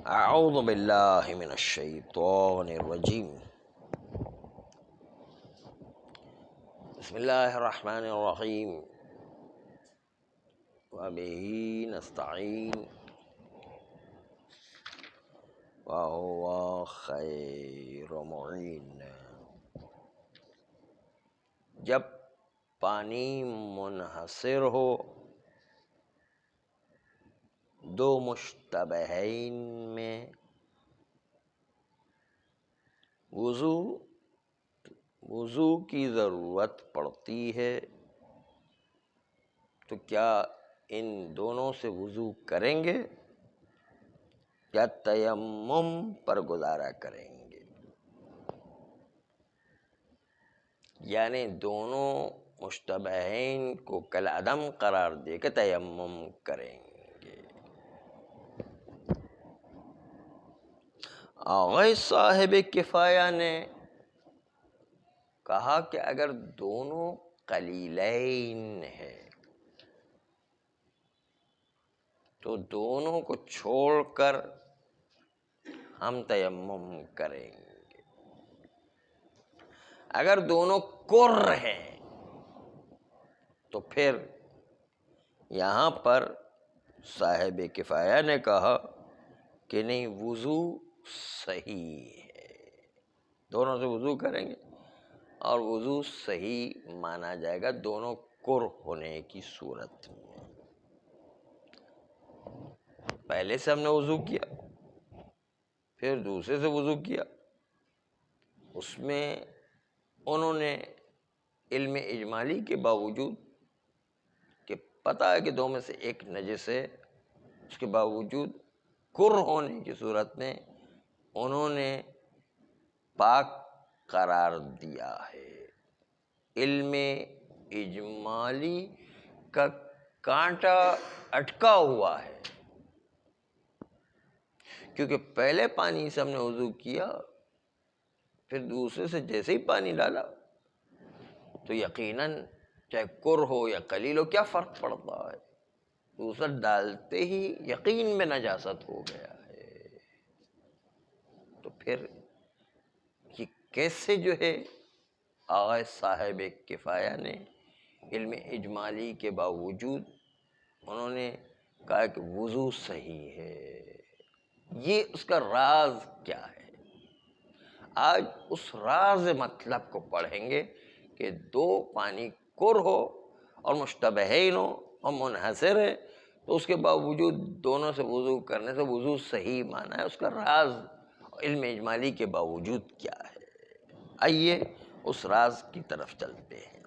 اعوذ باللہ من الشیطان الرجیم بسم اللہ الرحمن الرحیم وبہ نستعین وہو خیر معین۔ جب پانی منحصر ہو دو مشتبہین میں، وضو کی ضرورت پڑتی ہے، تو کیا ان دونوں سے وضو کریں گے یا تیمم پر گزارا کریں گے؟ یعنی دونوں مشتبہین کو کالعدم قرار دے کے تیمم کریں گے۔ آغا صاحب کفایہ نے کہا کہ اگر دونوں قلیلین ہے تو دونوں کو چھوڑ کر ہم تیمم کریں گے۔ اگر دونوں کر ہیں تو پھر یہاں پر صاحب کفایہ نے کہا کہ نہیں، وضو صحیح ہے، دونوں سے وضو کریں گے اور وضو صحیح مانا جائے گا دونوں کر ہونے کی صورت میں۔ پہلے سے ہم نے وضو کیا، پھر دوسرے سے وضو کیا، اس میں انہوں نے علم اجمالی کے باوجود کہ پتہ ہے کہ دو میں سے ایک نجس ہے، اس کے باوجود کر ہونے کی صورت میں انہوں نے پاک قرار دیا ہے۔ علم اجمالی کا کانٹا اٹکا ہوا ہے، کیونکہ پہلے پانی سے ہم نے وضو کیا، پھر دوسرے سے جیسے ہی پانی ڈالا تو یقیناً چاہے کر ہو یا قلیل ہو کیا فرق پڑتا ہے، دوسرا ڈالتے ہی یقین میں نجاست ہو گیا ہے۔ تو پھر یہ کیسے جو ہے آغا صاحب کفایہ نے علم اجمالی کے باوجود انہوں نے کہا کہ وضو صحیح ہے، یہ اس کا راز کیا ہے؟ آج اس راز مطلب کو پڑھیں گے کہ دو پانی کر ہو اور مشتبہین ہو اور منحصر ہے تو اس کے باوجود دونوں سے وضو کرنے سے وضو صحیح مانا ہے، اس کا راز علم اجمالی کے باوجود کیا ہے؟ آئیے اس راز کی طرف چلتے ہیں۔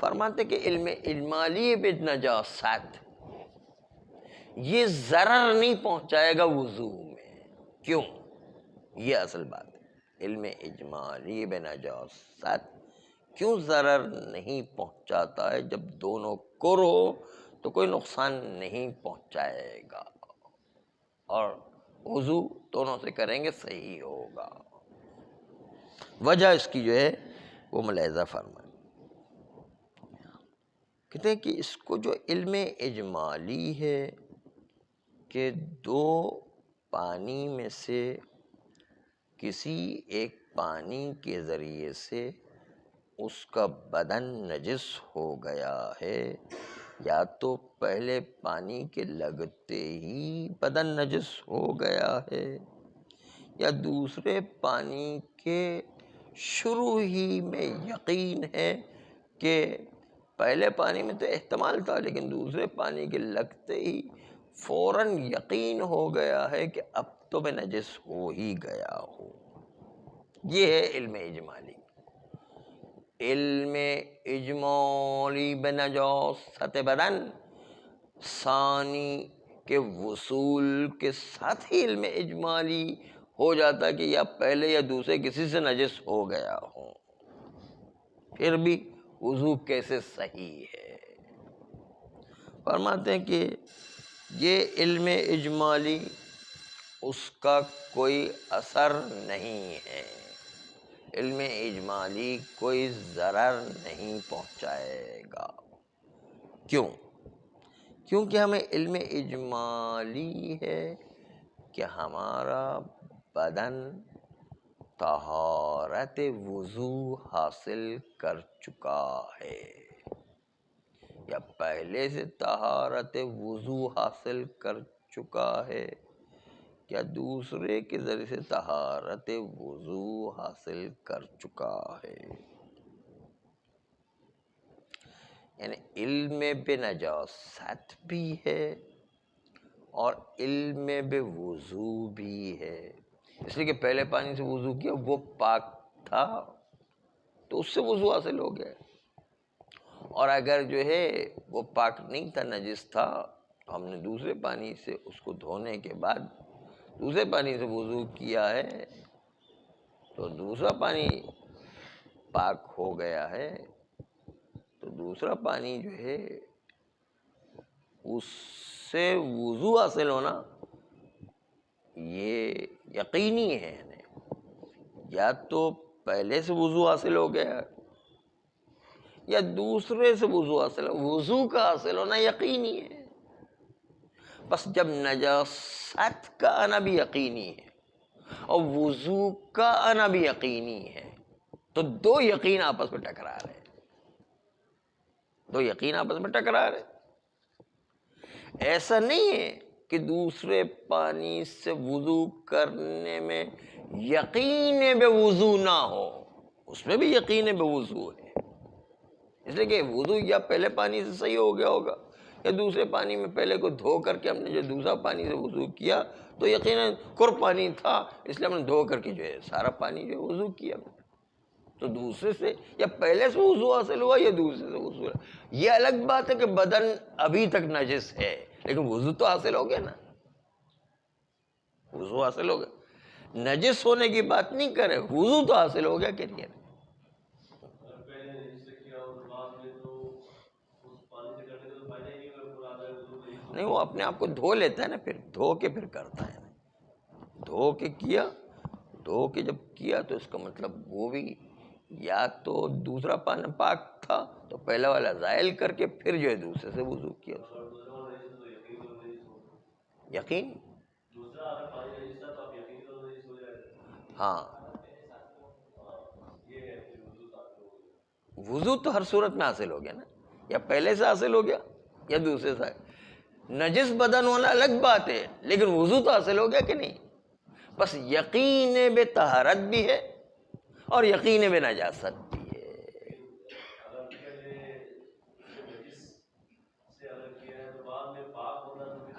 فرماتے کہ علم اجمالی بالنجاست یہ ضرر نہیں پہنچائے گا وضو میں۔ کیوں؟ یہ اصل بات ہے۔ علم اجمالی بنجاست کیوں ضرر نہیں پہنچاتا ہے؟ جب دونوں کر ہو تو کوئی نقصان نہیں پہنچائے گا اور وضو دونوں سے کریں گے صحیح ہوگا۔ وجہ اس کی جو ہے وہ ملاحظہ فرمائیں۔ کہتے ہیں کہ اس کو جو علم اجمالی ہے کہ دو پانی میں سے کسی ایک پانی کے ذریعے سے اس کا بدن نجس ہو گیا ہے، یا تو پہلے پانی کے لگتے ہی بدن نجس ہو گیا ہے یا دوسرے پانی کے شروع ہی میں یقین ہے کہ پہلے پانی میں تو احتمال تھا لیکن دوسرے پانی کے لگتے ہی فوراً یقین ہو گیا ہے کہ اب تو میں نجس ہو ہی گیا ہوں۔ یہ ہے علم اجمالی۔ علم اجمالی بنجاست بدن ثانی کے وصول کے ساتھ ہی علم اجمالی ہو جاتا ہے کہ یا پہلے یا دوسرے کسی سے نجس ہو گیا ہوں، پھر بھی وضو کیسے صحیح ہے؟ فرماتے ہیں کہ یہ علم اجمالی اس کا کوئی اثر نہیں ہے، علم اجمالی کوئی ضرر نہیں پہنچائے گا. کیوں؟ کیونکہ ہمیں علم اجمالی ہے کہ ہمارا بدن طہارت وضو حاصل کر چکا ہے، یا پہلے سے طہارت وضو حاصل کر چکا ہے، یا دوسرے کے ذریعے سے طہارت وضو حاصل کر چکا ہے. یعنی علم بنجاست بھی ہے اور علم بوضو بھی ہے. اس لیے کہ پہلے پانی سے وضو کیا، وہ پاک تھا تو اس سے وضو حاصل ہو گیا، اور اگر جو ہے وہ پاک نہیں تھا، نجس تھا، ہم نے دوسرے پانی سے اس کو دھونے کے بعد دوسرے پانی سے وضو کیا ہے تو دوسرا پانی پاک ہو گیا ہے. تو دوسرا پانی جو ہے اس سے وضو حاصل ہونا یہ یقینی ہے. یا تو پہلے سے وضو حاصل ہو گیا یا دوسرے سے وضو حاصل ہو. وضو کا حاصل ہونا یقینی ہے، بس جب نجاست کا آنا بھی یقینی ہے اور وضو کا آنا بھی یقینی ہے تو دو یقین آپس میں ٹکرا رہے ہیں. دو یقین آپس میں ٹکرا رہے. ایسا نہیں ہے کہ دوسرے پانی سے وضو کرنے میں یقین بے وضو نہ ہو، اس میں بھی یقین بے وضو ہے. اس لیے کہ وضو یا پہلے پانی سے صحیح ہو گیا ہوگا یا دوسرے پانی میں پہلے کو دھو کر کے ہم نے جو دوسرا پانی سے وضو کیا تو یقیناً کر پانی تھا، اس لیے ہم نے دھو کر کے جو ہے سارا پانی جو ہے وضو کیا. تو دوسرے سے یا پہلے سے وضو حاصل ہوا یا دوسرے سے وضو ہوا. یہ الگ بات ہے کہ بدن ابھی تک نجس ہے لیکن وضو تو حاصل ہو گیا نا، وضو حاصل ہو گیا. نجس ہونے کی بات نہیں کرے، وضو تو حاصل ہو گیا کہ نہیں. نہیں، وہ اپنے آپ کو دھو لیتا ہے نا، پھر دھو کے پھر کرتا ہے. دھو کے کیا، دھو کے جب کیا تو اس کا مطلب وہ بھی یا تو دوسرا پانی پاک تھا تو پہلا والا زائل کر کے پھر جو ہے دوسرے سے وضو کیا. یقین ہاں، وضو تو ہر صورت میں حاصل ہو گیا نا، یا پہلے سے حاصل ہو گیا یا دوسرے سے. نجس بدن ہونا الگ بات ہے لیکن وضو تو حاصل ہو گیا کہ نہیں. بس یقین بے طہارت بھی ہے اور یقین بے نجاست بھی ہے.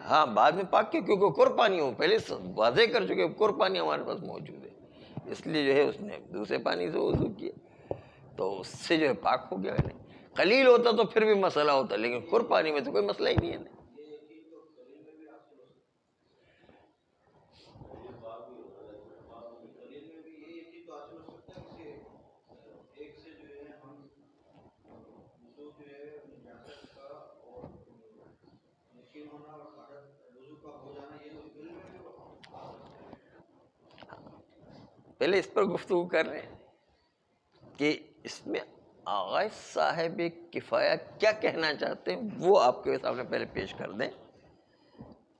ہاں بعد میں پاک کیا، کیونکہ کر پانی ہو پہلے واضح کر چکے کر پانی ہمارے پاس موجود ہے، اس لیے جو ہے اس نے دوسرے پانی سے وضو کیا تو اس سے جو ہے پاک ہو گیا. نہیں قلیل ہوتا تو پھر بھی مسئلہ ہوتا، لیکن کر پانی میں تو کوئی مسئلہ ہی نہیں ہے. پہلے اس پر گفتگو کر رہے ہیں کہ اس میں آغا صاحب کفایہ کیا کہنا چاہتے ہیں، وہ آپ کے سامنے پہلے پیش کر دیں،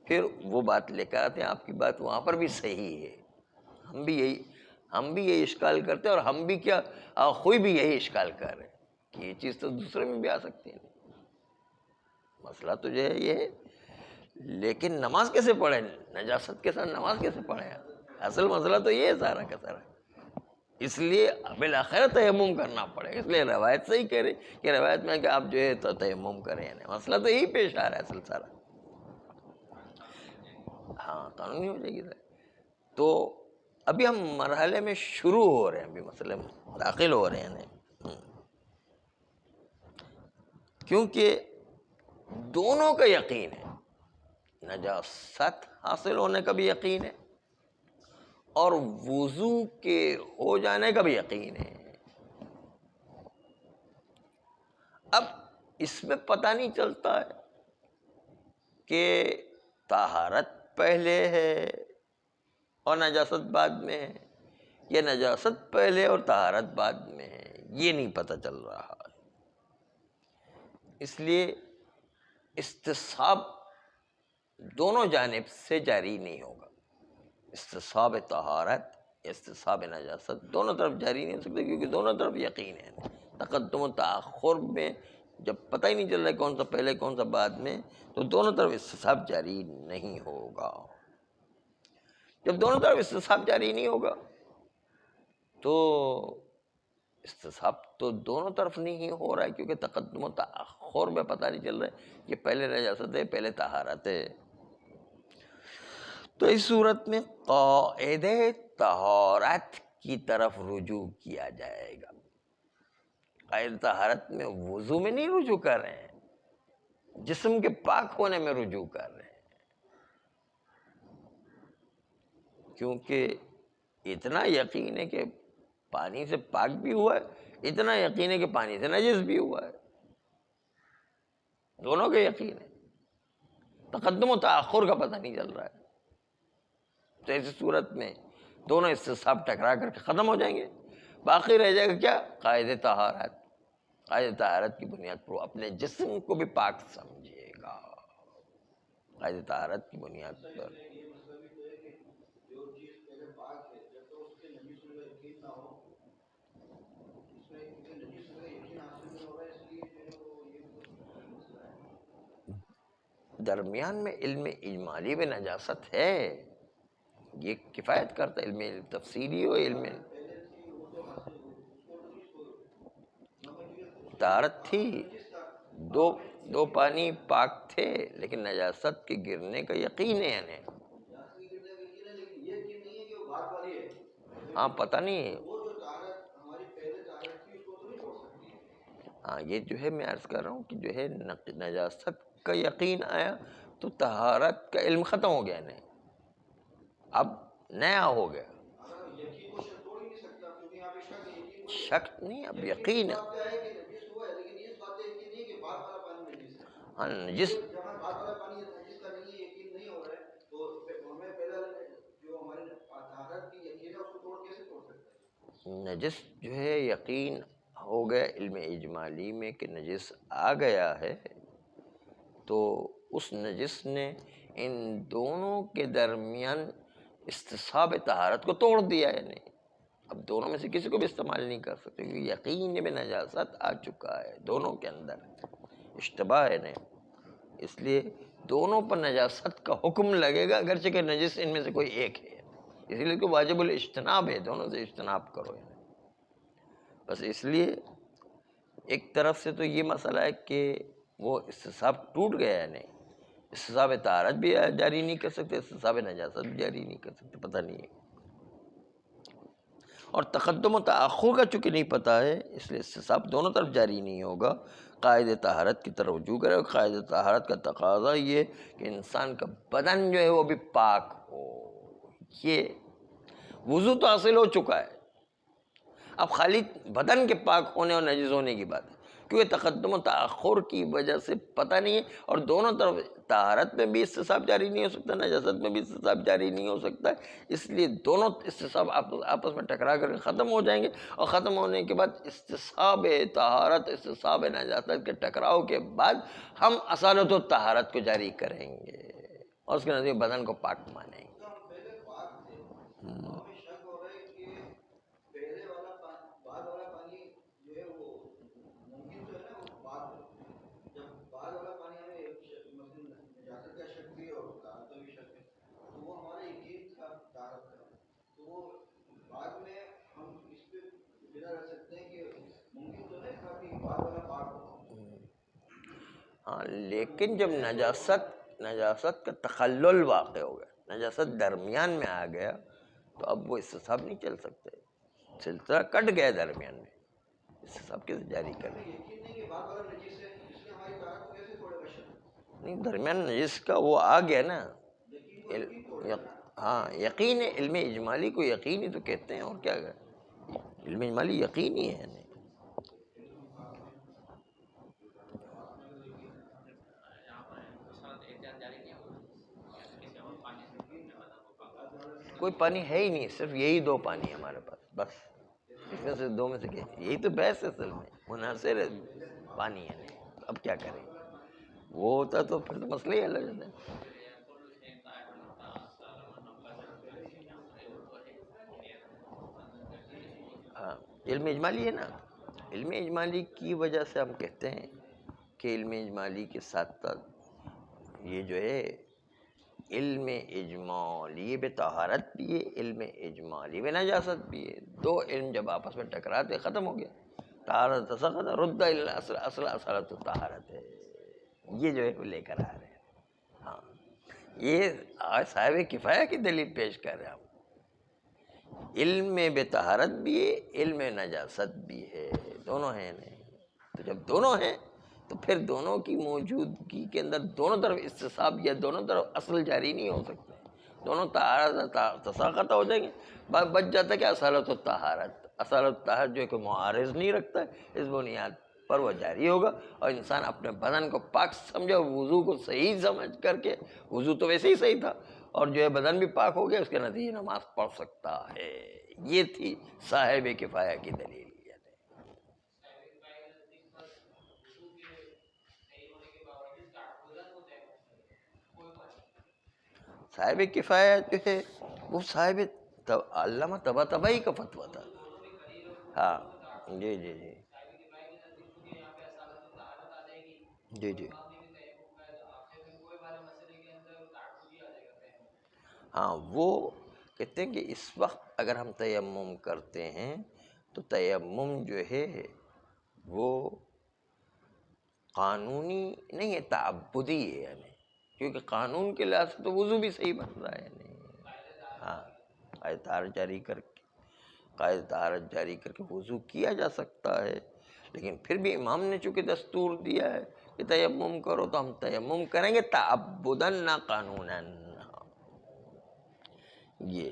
پھر وہ بات لے کر آتے ہیں. آپ کی بات وہاں پر بھی صحیح ہے. ہم بھی یہی اشکال کرتے ہیں، اور ہم بھی کیا خوئی بھی یہی اشکال کر رہے ہیں کہ یہ چیز تو دوسرے میں بھی آ سکتی ہے. مسئلہ تو جو ہے یہ ہے، لیکن نماز کیسے پڑھے، نجاست کے ساتھ نماز کیسے پڑھے؟ اصل مسئلہ تو یہ ہے سارا کا سارا. اس لیے بالآخر تیمم کرنا پڑے گا. اس لیے روایت سے ہی کہہ رہے کہ روایت میں کہ آپ جو ہے تو تیمم کریں. یعنی مسئلہ تو یہی پیش آ رہا ہے اصل سارا. ہاں قانونی ہو جائے گی سر. تو ابھی ہم مرحلے میں شروع ہو رہے ہیں، ابھی مسئلے میں داخل ہو رہے ہیں. کیونکہ دونوں کا یقین ہے، نجاست حاصل ہونے کا بھی یقین ہے اور وضو کے ہو جانے کا بھی یقین ہے. اب اس میں پتہ نہیں چلتا ہے کہ طہارت پہلے ہے اور نجاست بعد میں ہے، یہ نجاست پہلے اور طہارت بعد میں ہے، یہ نہیں پتہ چل رہا. اس لیے استصحاب دونوں جانب سے جاری نہیں ہوگا. استصحاب طہارت، استصحاب نجاست دونوں طرف جاری نہیں ہو سکتے، کیونکہ دونوں طرف یقین ہے. تقدم و تاخر میں جب پتہ ہی نہیں چل رہا ہے کون سا پہلے کون سا بعد میں، تو دونوں طرف استصحاب جاری نہیں ہوگا. جب دونوں طرف استصحاب جاری نہیں ہوگا تو استصحاب تو دونوں طرف نہیں ہو رہا ہے، کیونکہ تقدم و تاخر میں پتہ نہیں چل رہا ہے کہ پہلے نجاست ہے پہلے طہارت ہے. تو اس صورت میں قاعدہ طہارت کی طرف رجوع کیا جائے گا. قاعدہ طہارت میں وضو میں نہیں رجوع کر رہے ہیں، جسم کے پاک ہونے میں رجوع کر رہے ہیں. کیونکہ اتنا یقین ہے کہ پانی سے پاک بھی ہوا ہے، اتنا یقین ہے کہ پانی سے نجس بھی ہوا ہے، دونوں کا یقین ہے. تقدم و تاخر کا پتہ نہیں چل رہا ہے. تو ایسی صورت میں دونوں استصحاب ٹکرا کر کے ختم ہو جائیں گے. باقی رہ جائے گا کیا؟ قاعدہ طہارت. قاعدہ طہارت کی بنیاد پر وہ اپنے جسم کو بھی پاک سمجھے گا. قاعدہ طہارت کی بنیاد پر درمیان میں علم اجمالی میں نجاست ہے، یہ کفایت کرتا ہے. علم تفصیلی ہو، علم طہارت تھی، دو پانی پاک تھے، لیکن نجاست کے گرنے کا یقین ہے. یعنی ہاں پتہ نہیں، ہاں یہ جو ہے میں عرض کر رہا ہوں کہ جو ہے نجاست کا یقین آیا تو طہارت کا علم ختم ہو گیا. نہیں، اب نیا ہو گیا. شک نہیں، اب یقین ہے. ہاں نجس نجس جو ہے یقین ہو گیا علم اجمالی میں کہ نجس آ گیا ہے، تو اس نجس نے ان دونوں کے درمیان استصحاب طہارت کو توڑ دیا ہے. نہیں، اب دونوں میں سے کسی کو بھی استعمال نہیں کر سکتے، کیونکہ یقین میں نجاست آ چکا ہے، دونوں کے اندر اشتباہ ہے. نہیں، اس لیے دونوں پر نجاست کا حکم لگے گا، اگرچہ کہ نجس ان میں سے کوئی ایک ہے. اسی لیے کہ واجب الاجتناب ہے، دونوں سے اجتناب کرو. بس اس لیے ایک طرف سے تو یہ مسئلہ ہے کہ وہ استصحاب ٹوٹ گیا ہے. نہیں، استصحاب طہارت بھی جاری نہیں کر سکتے، استصحاب نجاست بھی جاری نہیں کر سکتے، پتہ نہیں ہے. اور تقدم و تاخر کا چونکہ نہیں پتہ ہے، اس لیے استصحاب دونوں طرف جاری نہیں ہوگا. قاعدہ طہارت کی طرف رجوع کرے. قاعدہ طہارت کا تقاضا یہ کہ انسان کا بدن جو ہے وہ بھی پاک ہو. یہ وضو تو حاصل ہو چکا ہے، اب خالی بدن کے پاک ہونے اور نجس ہونے کی بات ہے، کیونکہ تقدم و تاخر کی وجہ سے پتہ نہیں ہے. اور دونوں طرف طہارت میں بھی استصحاب جاری نہیں ہو سکتا، نجاست میں بھی استصحاب جاری نہیں ہو سکتا ہے. اس لیے دونوں استصحاب آپس میں ٹکرا کر کے ختم ہو جائیں گے. اور ختم ہونے کے بعد استصحاب طہارت استصحاب نجاست کے ٹکراؤ کے بعد ہم اصالت و طہارت کو جاری کریں گے اور اس کے نتیجے بدن کو پاک مانیں گے. ہاں لیکن جب نجاست کا تخلل واقع ہو گیا، نجاست درمیان میں آ گیا، تو اب وہ استصحاب نہیں چل سکتے. سلسلہ کٹ گیا درمیان میں، استصحاب کیسے جاری کریں؟ نہیں، درمیان نجس کا وہ آ گیا نا. ہاں یقین ہے، علم اجمالی کو یقین ہی تو کہتے ہیں، اور کیا ہے، علم اجمالی یقین ہی ہے. کوئی پانی ہے ہی نہیں، صرف یہی دو پانی ہے ہمارے پاس، بس اس میں سے دو میں سے کیا، یہی تو بحث ہے اصل میں، منحصر پانی ہے نہیں، اب کیا کریں، وہ ہوتا تو پھر تو مسئلہ ہی الگ ہے۔ ہاں، علم اجمالی ہے نا، علم اجمالی کی وجہ سے ہم کہتے ہیں کہ علم اجمالی کے ساتھ ساتھ یہ جو ہے علم اجمالی بے طہارت بھی ہے، علم اجمالی بے نجاست بھی ہے، دو علم جب آپس میں ٹکراتے ختم ہو گیا، طہارت سقط رد الی الاصل، اصل اصالت طہارت ہے، یہ جو ہے وہ لے کر آ رہے ہیں۔ ہاں، یہ صاحب کفایہ کی دلیل پیش کر رہے ہیں ہم، علم بے طہارت بھی ہے، علم نجاست بھی ہے، دونوں ہیں نہیں، تو جب دونوں ہیں تو پھر دونوں کی موجودگی کے اندر دونوں طرف استصحاب یا دونوں طرف اصل جاری نہیں ہو سکتے، دونوں طہارت تساقط ہو جائیں گے، بچ جاتا ہے کہ اصالت و طہارت، اصالت و طہارت جو ہے کوئی معارض نہیں رکھتا ہے، اس بنیاد پر وہ جاری ہوگا، اور انسان اپنے بدن کو پاک سمجھے، وضو کو صحیح سمجھ کر کے، وضو تو ویسے ہی صحیح تھا اور جو ہے بدن بھی پاک ہو گیا، اس کے نتیجے نماز پڑھ سکتا ہے۔ یہ تھی صاحب کفایہ کی دلیل۔ صاحب کفایہ جو ہے وہ صاحب علامہ طباطبائی کا فتویٰ تھا۔ ہاں جی جی جی جی جی ہاں، وہ کہتے ہیں کہ اس وقت اگر ہم تیمم کرتے ہیں تو تیمم جو ہے وہ قانونی نہیں ہے، تعبدی ہے، یعنی کیونکہ قانون کے لحاظ سے تو وضو بھی صحیح بن رہا ہے، یعنی ہاں، قائد طہارت جاری کر کے وضو کیا جا سکتا ہے، لیکن پھر بھی امام نے چونکہ دستور دیا ہے کہ تیمم کرو تو ہم تیمم کریں گے تعبداً نہ قانوناً۔ یہ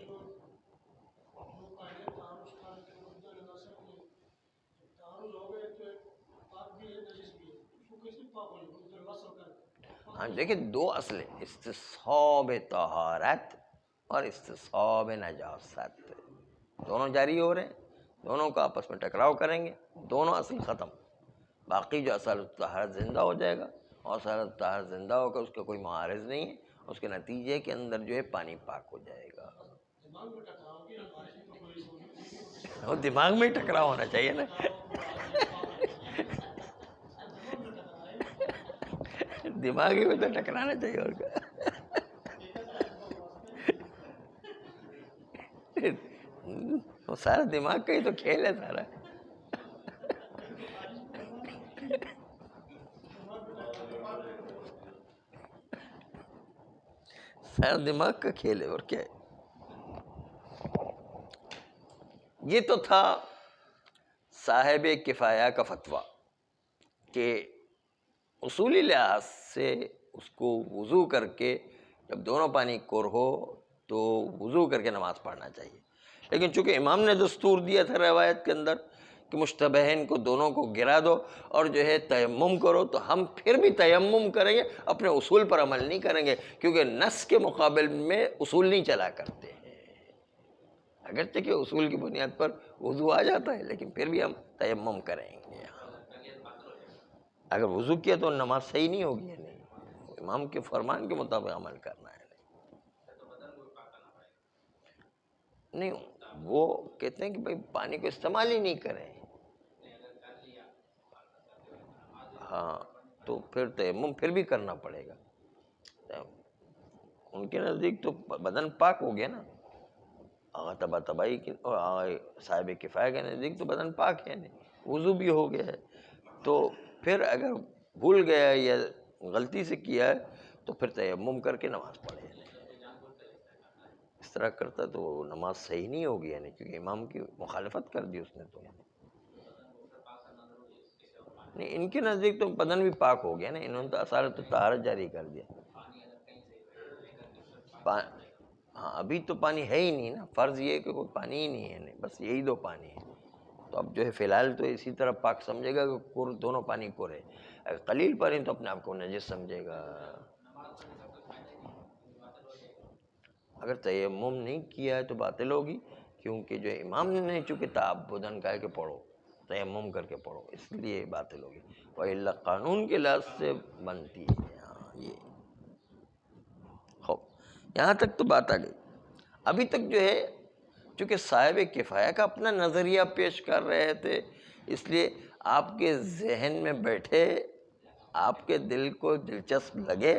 ہاں دیکھیں، دو اصل ہیں، استصحاب طہارت اور استصحاب نجاست، دونوں جاری ہو رہے ہیں، دونوں کا آپس میں ٹکراؤ کریں گے، دونوں اصل ختم، باقی جو اصالت طہارت زندہ ہو جائے گا، اور اصالت طہارت زندہ ہو کر اس کا کوئی معارض نہیں ہے، اس کے نتیجے کے اندر جو ہے پانی پاک ہو جائے گا۔ وہ دماغ میں ہی ٹکراؤ ہونا چاہیے نا، دماغی میں تو ٹکرانا چاہیے، اور کیا، وہ سارا دماغ کا ہی تو کھیل ہے سارا، سارا دماغ کا کھیل ہے، اور کیا ہے۔ یہ تو تھا صاحب کفایہ کا فتویٰ کہ اصولی لحاظ سے اس کو وضو کر کے، جب دونوں پانی کر ہو تو وضو کر کے نماز پڑھنا چاہیے، لیکن چونکہ امام نے دستور دیا تھا روایت کے اندر کہ مشتبہین کو دونوں کو گرا دو اور جو ہے تیمم کرو، تو ہم پھر بھی تیمم کریں گے، اپنے اصول پر عمل نہیں کریں گے، کیونکہ نص کے مقابل میں اصول نہیں چلا کرتے ہیں، اگرچہ کہ اصول کی بنیاد پر وضو آ جاتا ہے، لیکن پھر بھی ہم تیمم کریں گے۔ اگر وضو کیا تو نماز صحیح نہیں ہوگی، نہیں، امام کے فرمان کے مطابق عمل کرنا ہے، نہیں، وہ کہتے ہیں کہ بھائی پانی کو استعمال ہی نہیں کریں، ہاں، تو پھر تیمم پھر بھی کرنا پڑے گا، ان کے نزدیک تو بدن پاک ہو گیا نا، آغا طباطبائی کی اور آغا صاحب کفایہ کے نزدیک تو بدن پاک ہے، نہیں، وضو بھی ہو گیا ہے، تو پھر اگر بھول گیا یا غلطی سے کیا ہے تو پھر تیمم کر کے نماز پڑھے، اس طرح کرتا تو نماز صحیح نہیں ہوگی، یعنی کیونکہ امام کی مخالفت کر دی اس نے، تو نہیں، ان کے نزدیک تو بدن بھی پاک ہو گیا نا، انہوں نے تو اصالت طہارت جاری کر دیا، ہاں، ابھی تو پانی ہے ہی نہیں نا، فرض یہ ہے کہ کوئی پانی ہی نہیں ہے، نہیں، بس یہی دو پانی ہے، تو اب جو ہے فی الحال تو اسی طرح پاک سمجھے گا کہ دونوں پانی کور ہے، اگر قلیل پانی تو اپنے آپ کو نجس سمجھے گا۔ اگر تیمم نہیں کیا ہے تو باطل ہوگی، کیونکہ جو امام نے چونکہ تعبداً کہا ہے کہ پڑھو، تیمم کر کے پڑھو، اس لیے باطل ہوگی، وَإِلَّا قانون کے لحاظ سے بنتی ہے۔ یہ خوب یہاں تک تو بات آ گئی۔ ابھی تک جو ہے چونکہ صاحب کفایہ کا اپنا نظریہ پیش کر رہے تھے، اس لیے آپ کے ذہن میں بیٹھے، آپ کے دل کو دلچسپ لگے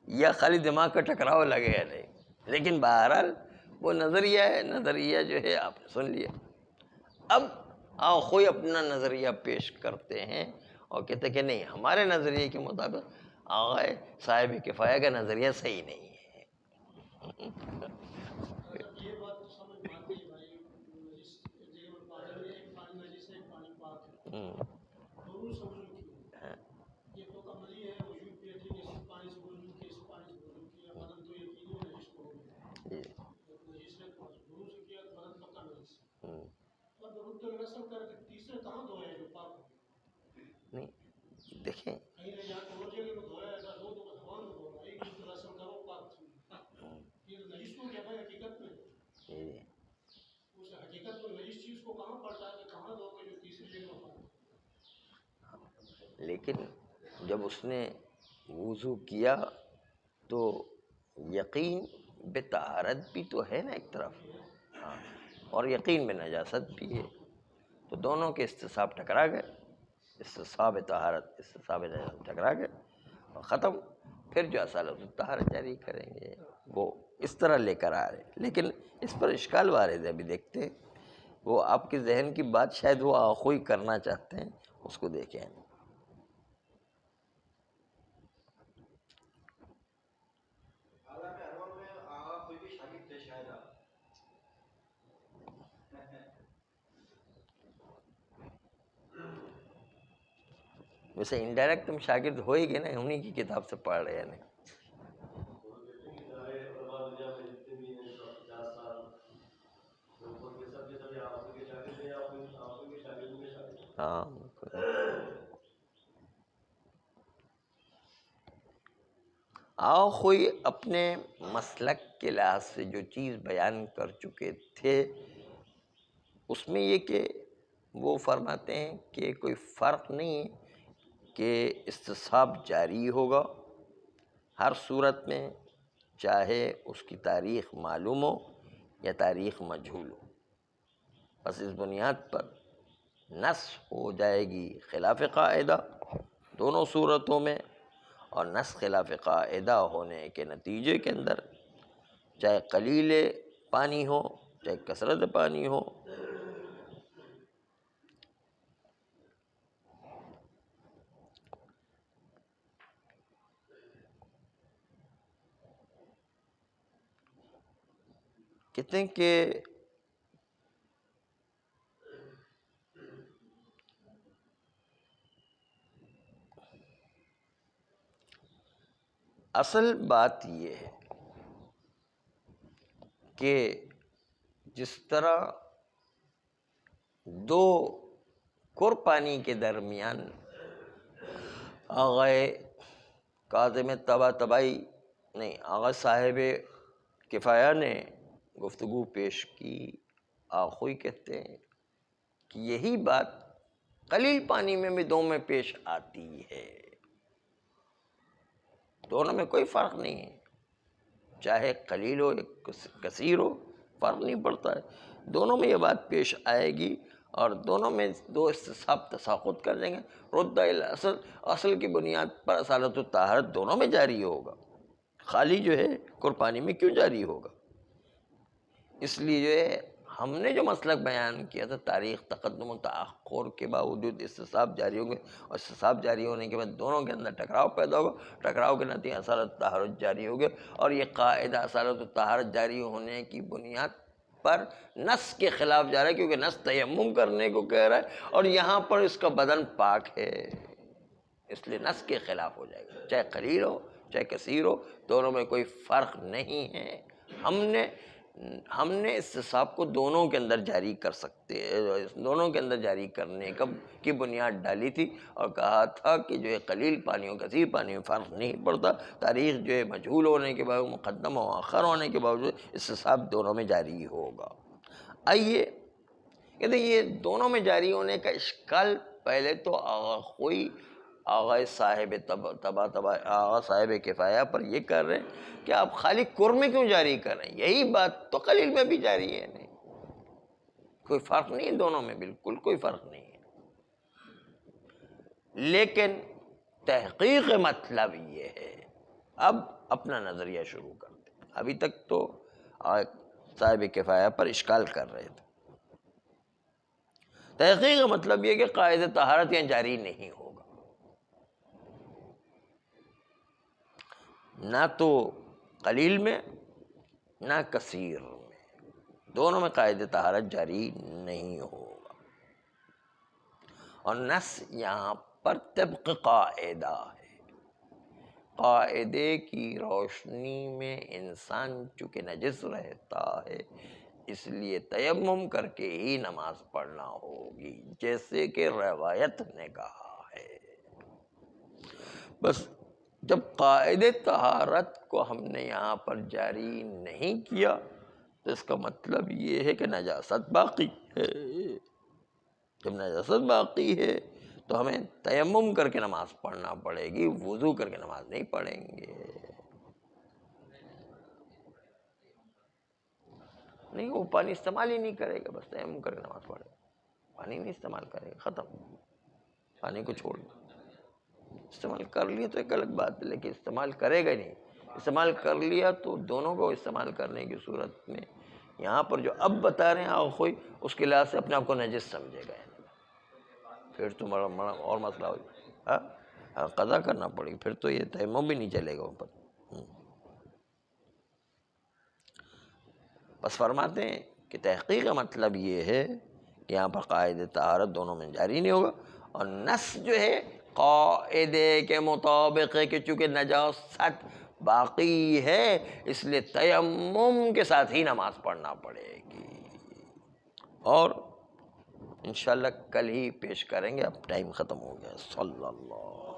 یا خالی دماغ کا ٹکراؤ لگے یا نہیں، لیکن بہرحال وہ نظریہ ہے، نظریہ جو ہے آپ نے سن لیا۔ اب آخوئی اپنا نظریہ پیش کرتے ہیں اور کہتے ہیں کہ نہیں، ہمارے نظریے کے مطابق آغا صاحب کفایہ کا نظریہ صحیح نہیں ہے۔ یہ بات تو سمجھ میں آتی ہے بھائی، پانی میں ایک پانی نجس ہے، ایک پانی پاک ہے، دونوں سے وضو کیوں؟ یہ تو عملی ہے، وضو کیا ٹھیک ہے، اس پانی سے وضو کیا، اس پانی سے وضو کیا، بدن تو یقینی ہے نجس تو ہو گیا، نجس ہے تو وضو سے کیا تو بدن پکا نجس ہے، اور رد نسل کر کے تیسرے کہاں دھویا ہے جو پاک ہو گیا؟ نہیں دیکھیں، کہیں نہ جہاں اور جگہ میں دھویا ہے وہ تو زبان میں دھو رہا ہے، ایک رد نسل کرو پاک تھی، یہ نجس ہو گیا بھائی حقیقت میں، اس حقیقت میں نجس چیز کو کہاں پڑتا ہے کہ کہاں دھو کے جو تیسری جگہ میں پاک۔ لیکن جب اس نے وضو کیا تو یقین بطہارت بھی تو ہے نا ایک طرف، ہاں، اور یقین میں نجاست بھی ہے، تو دونوں کے استصحاب ٹکرا گئے، استصحاب طہارت استصحاب نجاست ٹکرا گئے اور ختم۔ پھر جو اصالت الطہارت جاری کریں گے وہ اس طرح لے کر آ رہے، لیکن اس پر اشکال وارد ہے، ابھی دیکھتے ہیں، وہ آپ کے ذہن کی بات شاید وہ آخوئی کرنا چاہتے ہیں، اس کو دیکھیں۔ ویسے انڈائریکٹ تم شاگرد ہو ہی گئے نا، انہیں کی کتاب سے پڑھ رہے ہیں نہیں۔ ہاں آخوئی اپنے مسلک کے لحاظ سے جو چیز بیان کر چکے تھے اس میں یہ کہ وہ فرماتے ہیں کہ کوئی فرق نہیں ہے کہ استصحاب جاری ہوگا ہر صورت میں، چاہے اس کی تاریخ معلوم ہو یا تاریخ مجہول ہو، بس اس بنیاد پر نسخ ہو جائے گی خلاف قاعدہ دونوں صورتوں میں، اور نسخ خلاف قاعدہ ہونے کے نتیجے کے اندر چاہے قلیل پانی ہو چاہے کثرت پانی ہو، کہتے ہیں کہ اصل بات یہ ہے کہ جس طرح دو کور پانی کے درمیان آغا کاظم طباطبائی نہیں، آغا صاحب کفایہ نے گفتگو پیش کی، آخوئی کہتے ہیں کہ یہی بات قلیل پانی میں بھی دو میں پیش آتی ہے، دونوں میں کوئی فرق نہیں ہے، چاہے قلیل ہو یا کثیر ہو، فرق نہیں پڑتا ہے، دونوں میں یہ بات پیش آئے گی اور دونوں میں دو استصحاب تساقط کر دیں گے، رد الاصل، اصل کی بنیاد پر اصالت الطہارت دونوں میں جاری ہوگا، خالی جو ہے قربانی میں کیوں جاری ہوگا؟ اس لیے جو ہے ہم نے جو مسلک بیان کیا تھا، تاریخ تقدم و تاخر کے باوجود استصحاب جاری ہوں گے، اور استصحاب جاری ہونے کے بعد دونوں کے اندر ٹکراؤ پیدا ہوگا، ٹکراؤ کے نتیجے اصالت الطہارت جاری ہوگا، اور یہ قاعدہ اصالت الطہارت جاری ہونے کی بنیاد پر نص کے خلاف جا رہا ہے، کیونکہ نص تیمم کرنے کو کہہ رہا ہے اور یہاں پر اس کا بدن پاک ہے، اس لیے نص کے خلاف ہو جائے گا، چاہے قلیل ہو چاہے کثیر ہو، دونوں میں کوئی فرق نہیں ہے۔ ہم نے ہم نے استصحاب کو دونوں کے اندر جاری کر سکتے دونوں کے اندر جاری کرنے کی بنیاد ڈالی تھی اور کہا تھا کہ جو ہے قلیل پانیوں کثیر پانی میں فرق نہیں پڑتا، تاریخ جو ہے مجہول ہونے کے باوجود، مقدم و مؤخر ہونے کے باوجود استصحاب دونوں میں جاری ہوگا۔ آئیے کہتے ہیں یہ دونوں میں جاری ہونے کا اشکال پہلے تو آغا صاحب آغا صاحب کفایہ پر یہ کر رہے ہیں کہ آپ خالی قر میں کیوں جاری کر رہے ہیں؟ یہی بات تو قلیل میں بھی جاری ہے، نہیں کوئی فرق نہیں ہے دونوں میں، بالکل کوئی فرق نہیں ہے۔ لیکن تحقیق مطلب یہ ہے، اب اپنا نظریہ شروع کرتے ہیں، ابھی تک تو صاحب کفایہ پر اشکال کر رہے تھے۔ تحقیق کا مطلب یہ کہ قاعدہ طہارت یہاں جاری نہیں ہوگا، نہ تو قلیل میں نہ کثیر میں، دونوں میں قاعدہ طہارت جاری نہیں ہوگا۔ اور نص یہاں پر طبق قاعدہ ہے، قاعدے کی روشنی میں انسان چونکہ نجس رہتا ہے اس لیے تیمم کر کے ہی نماز پڑھنا ہوگی، جیسے کہ روایت نے کہا ہے۔ بس جب قاعدہ طہارت کو ہم نے یہاں پر جاری نہیں کیا تو اس کا مطلب یہ ہے کہ نجاست باقی ہے۔ جب نجاست باقی ہے تو ہمیں تیمم کر کے نماز پڑھنا پڑے گی، وضو کر کے نماز نہیں پڑھیں گے۔ نہیں، وہ پانی استعمال ہی نہیں کرے گا، بس تیمم کر کے نماز پڑھے گا، پانی نہیں استعمال کرے گا، ختم، پانی کو چھوڑ دیں۔ استعمال کر لیا تو ایک الگ بات ہے، لیکن استعمال کرے گا نہیں۔ استعمال کر لیا تو دونوں کو استعمال کرنے کی صورت میں یہاں پر جو اب بتا رہے ہیں آخوئی، اس کے لحاظ سے اپنے آپ کو نجس سمجھے گا، پھر تو بڑا اور مسئلہ ہو جائے، قضا کرنا پڑے گی، پھر تو یہ تیمم بھی نہیں چلے گا اوپر۔ بس فرماتے ہیں کہ تحقیق کا مطلب یہ ہے کہ یہاں پر قاعدہ طہارت دونوں میں جاری نہیں ہوگا، اور نص جو ہے قاعدے کے مطابق ہے کہ چونکہ نجاست باقی ہے اس لیے تیمم کے ساتھ ہی نماز پڑھنا پڑے گی۔ اور انشاءاللہ کل ہی پیش کریں گے، اب ٹائم ختم ہو گیا۔ صلی اللہ